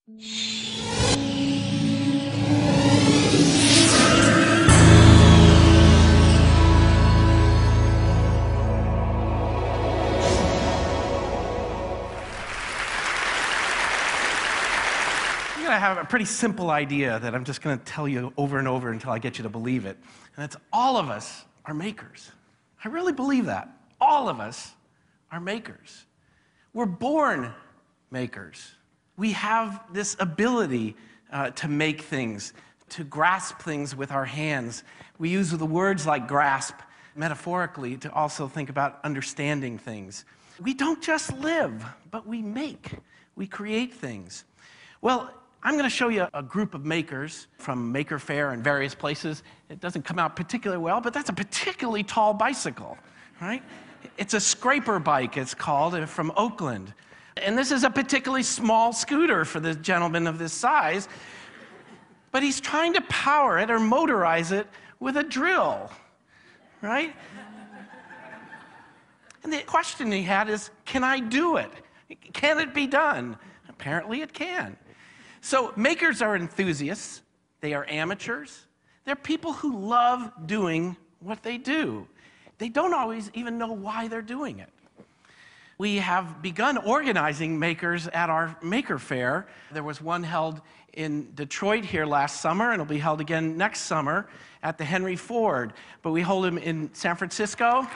I have a pretty simple idea that I'm just going to tell you over and over until I get you to believe it. And it's all of us are makers. I really believe that. All of us are makers. We're born makers. We have this ability to make things, to grasp things with our hands. We use the words like grasp metaphorically to also think about understanding things. We don't just live, but we make. We create things. Well, I'm going to show you a group of makers from Maker Faire and various places. It doesn't come out particularly well, but that's a particularly tall bicycle, right? It's a scraper bike, it's called, from Oakland. And this is a particularly small scooter for this gentleman of this size, but he's trying to power it or motorize it with a drill, right? And the question he had is, can I do it? Can it be done? Apparently it can. So makers are enthusiasts, they are amateurs, they're people who love doing what they do. They don't always even know why they're doing it. We have begun organizing makers at our Maker Faire. There was one held in Detroit here last summer, and it'll be held again next summer at the Henry Ford. But we hold them in San Francisco,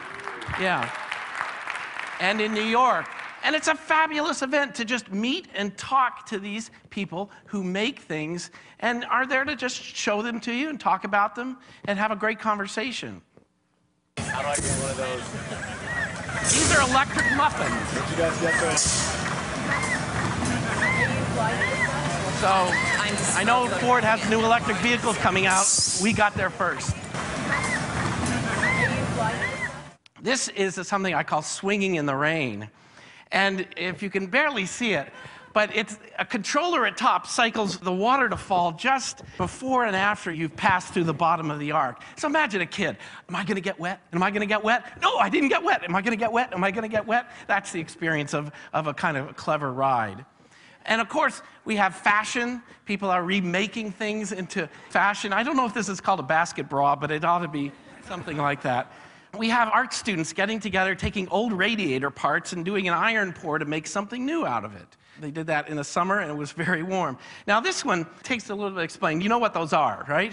and in New York. And it's a fabulous event to just meet and talk to these people who make things and are there to just show them to you and talk about them and have a great conversation. How do I get one of those? These are electric muffins. Did you guys get those? So I know Ford has new electric vehicles coming out. We got there first. This is something I call swinging in the rain. And if you can barely see it, but it's a controller at top cycles the water to fall just before and after you've passed through the bottom of the ark. So imagine a kid. Am I going to get wet? Am I going to get wet? No, I didn't get wet. Am I going to get wet? Am I going to get wet? That's the experience of a kind of a clever ride. And of course, we have fashion. People are remaking things into fashion. I don't know if this is called a basket bra, but it ought to be something like that. We have art students getting together, taking old radiator parts and doing an iron pour to make something new out of it. They did that in the summer, and it was very warm. Now, this one takes a little bit to explain. You know what those are, right?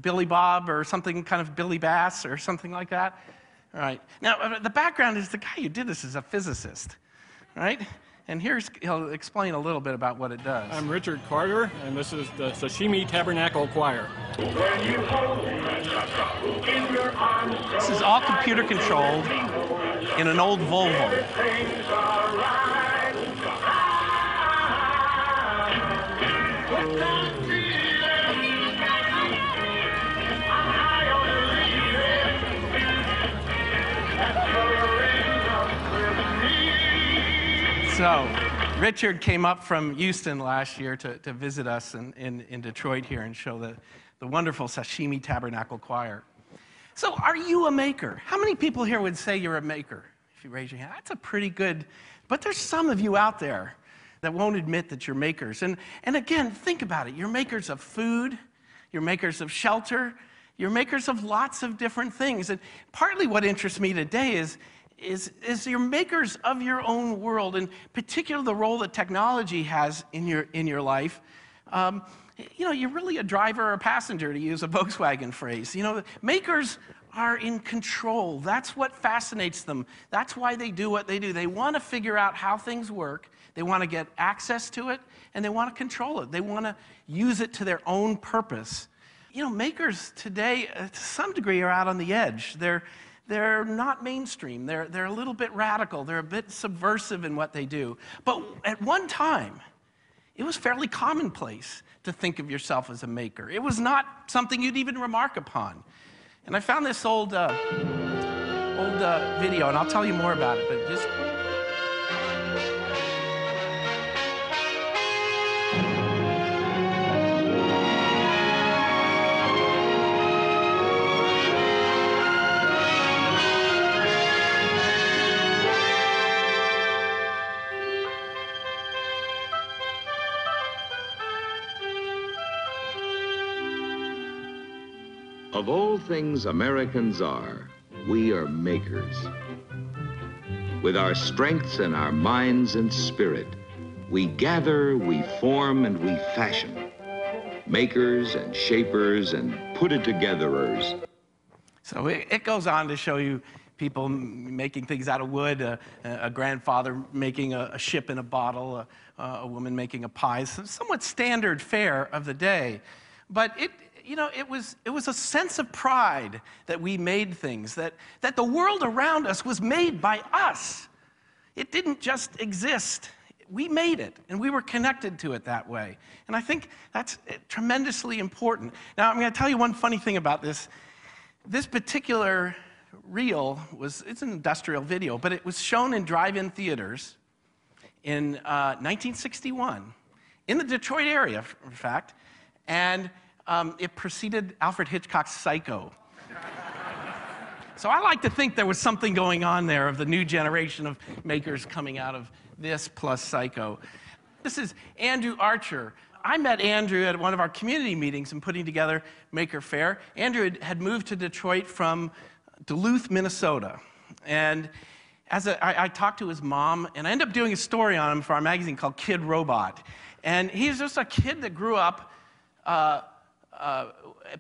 Billy Bob or something kind of Billy Bass or something like that? All right. Now, the background is the guy who did this is a physicist, right? And he'll explain a little bit about what it does. I'm Richard Carter, and this is the Sashimi Tabernacle Choir. This is all computer controlled in an old Volvo. So, Richard came up from Houston last year to visit us in Detroit here and show the wonderful Sashimi Tabernacle Choir. So, are you a maker? How many people here would say you're a maker? If you raise your hand, that's a pretty good, but there's some of you out there that won't admit that you're makers. And again, think about it. You're makers of food, you're makers of shelter, you're makers of lots of different things. And partly what interests me today is you're makers of your own world, and particularly the role that technology has in your life. You're really a driver or a passenger, to use a Volkswagen phrase. Makers are in control. That's what fascinates them. That's why they do what they do. They want to figure out how things work. They want to get access to it, and they want to control it. They want to use it to their own purpose. Makers today, to some degree, are out on the edge. They're not mainstream. They're a little bit radical. They're a bit subversive in what they do. But at one time, it was fairly commonplace to think of yourself as a maker. It was not something you'd even remark upon. And I found this old video, and I'll tell you more about it, but just... Of all things Americans are, we are makers. With our strengths and our minds and spirit, we gather, we form, and we fashion. Makers and shapers and put-it-togetherers. So it goes on to show you people making things out of wood, a grandfather making a ship in a bottle, a woman making a pie. So somewhat standard fare of the day. But it was a sense of pride that we made things, that the world around us was made by us. It didn't just exist. We made it, and we were connected to it that way. And I think that's tremendously important. Now, I'm going to tell you one funny thing about this. This particular reel it's an industrial video, but it was shown in drive-in theaters in 1961, in the Detroit area, in fact, and it preceded Alfred Hitchcock's Psycho. So I like to think there was something going on there of the new generation of makers coming out of this plus Psycho. This is Andrew Archer. I met Andrew at one of our community meetings and putting together Maker Faire. Andrew had moved to Detroit from Duluth, Minnesota. And I talked to his mom, and I ended up doing a story on him for our magazine called Kid Robot. And he's just a kid that grew up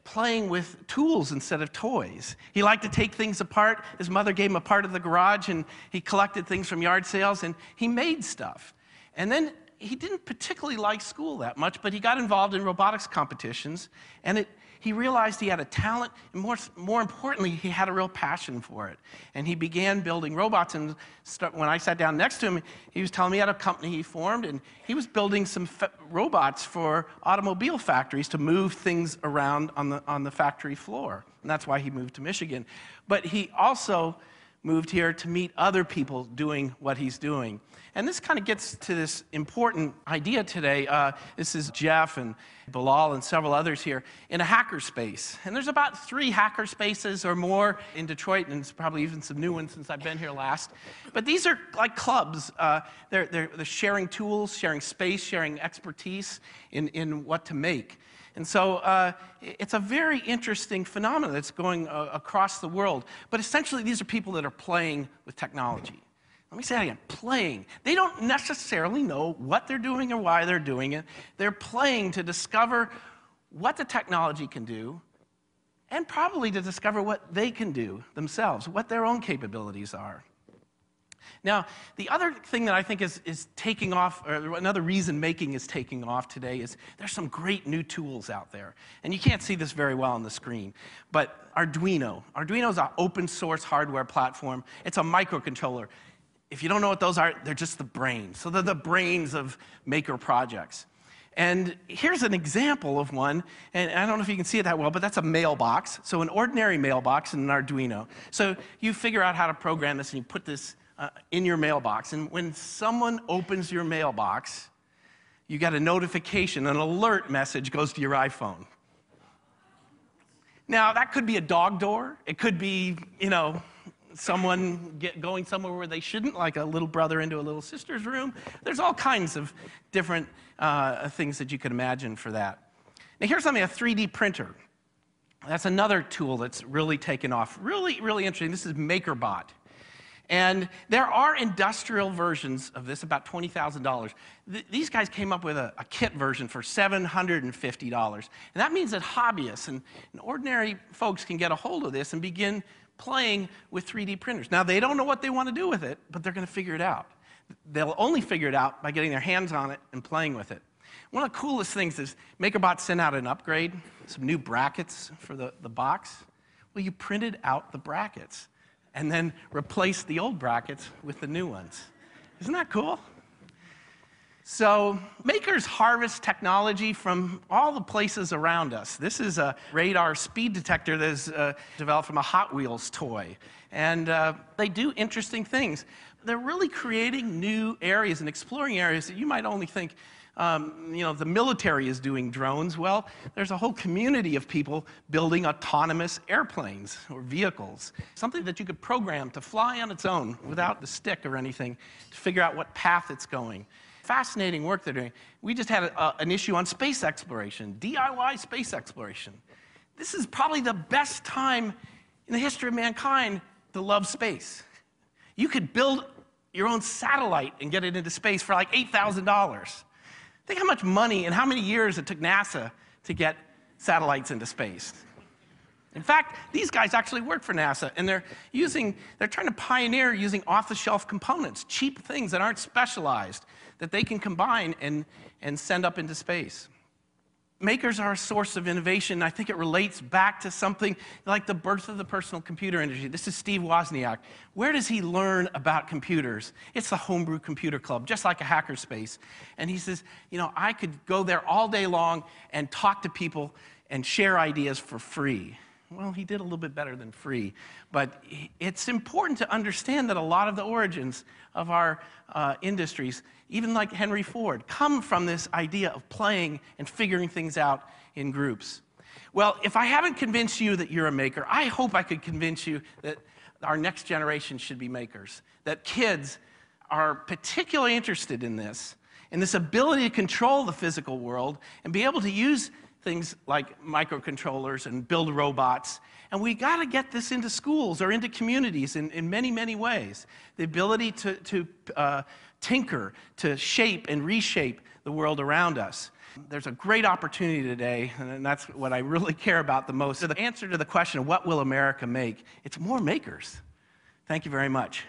playing with tools instead of toys. He liked to take things apart. His mother gave him a part of the garage, and he collected things from yard sales, and he made stuff. And then he didn't particularly like school that much, but he got involved in robotics competitions, and he realized he had a talent, and more importantly, he had a real passion for it. And he began building robots, and when I sat down next to him, he was telling me about a company he formed, and he was building some robots for automobile factories to move things around on the factory floor. And that's why he moved to Michigan. But he also moved here to meet other people doing what he's doing. And this kind of gets to this important idea today. This is Jeff and Bilal and several others here in a hackerspace. And there's about 3 hackerspaces or more in Detroit, and there's probably even some new ones since I've been here last. But these are like clubs. They're sharing tools, sharing space, sharing expertise in what to make. And so it's a very interesting phenomenon that's going across the world. But essentially, these are people that are playing with technology. Let me say that again, playing. They don't necessarily know what they're doing or why they're doing it. They're playing to discover what the technology can do, and probably to discover what they can do themselves, what their own capabilities are. Now, the other thing that I think is taking off, or another reason making is taking off today, is there's some great new tools out there. And you can't see this very well on the screen, but Arduino. Arduino is an open source hardware platform. It's a microcontroller. If you don't know what those are, they're just the brains. So they're the brains of maker projects. And here's an example of one, and I don't know if you can see it that well, but that's a mailbox. So an ordinary mailbox in an Arduino. So you figure out how to program this, and you put this in your mailbox. And when someone opens your mailbox, you get a notification, an alert message goes to your iPhone. Now, that could be a dog door. It could be, someone going somewhere where they shouldn't, like a little brother into a little sister's room. There's all kinds of different things that you could imagine for that. Now, here's something, a 3D printer. That's another tool that's really taken off. Really, really interesting. This is MakerBot. And there are industrial versions of this, about $20,000. These guys came up with a kit version for $750. And that means that hobbyists and ordinary folks can get a hold of this and begin playing with 3D printers. Now, they don't know what they want to do with it, but they're going to figure it out. They'll only figure it out by getting their hands on it and playing with it. One of the coolest things is MakerBot sent out an upgrade, some new brackets for the box. Well, you printed out the brackets and then replaced the old brackets with the new ones. Isn't that cool? So makers harvest technology from all the places around us. This is a radar speed detector that is developed from a Hot Wheels toy. And they do interesting things. They're really creating new areas and exploring areas that you might only think, the military is doing drones. Well, there's a whole community of people building autonomous airplanes or vehicles, something that you could program to fly on its own without the stick or anything to figure out what path it's going. Fascinating work they're doing. We just had an issue on space exploration, DIY space exploration. this is probably the best time in the history of mankind to love space. You could build your own satellite and get it into space for like $8,000. Think how much money and how many years it took NASA to get satellites into space. In fact, these guys actually work for NASA, and they're trying to pioneer using off-the-shelf components, cheap things that aren't specialized, that they can combine and send up into space. Makers are a source of innovation. I think it relates back to something like the birth of the personal computer industry. This is Steve Wozniak. Where does he learn about computers? It's the Homebrew Computer Club, just like a hackerspace. And he says, you know, I could go there all day long and talk to people and share ideas for free. Well, he did a little bit better than free, but it's important to understand that a lot of the origins of our industries, even like Henry Ford, come from this idea of playing and figuring things out in groups. Well, if I haven't convinced you that you're a maker, I hope I could convince you that our next generation should be makers, that kids are particularly interested in this ability to control the physical world and be able to use things like microcontrollers and build robots. And we got to get this into schools or into communities in many, many ways. The ability to tinker, to shape and reshape the world around us. There's a great opportunity today, and that's what I really care about the most. So the answer to the question, what will America make? It's more makers. Thank you very much.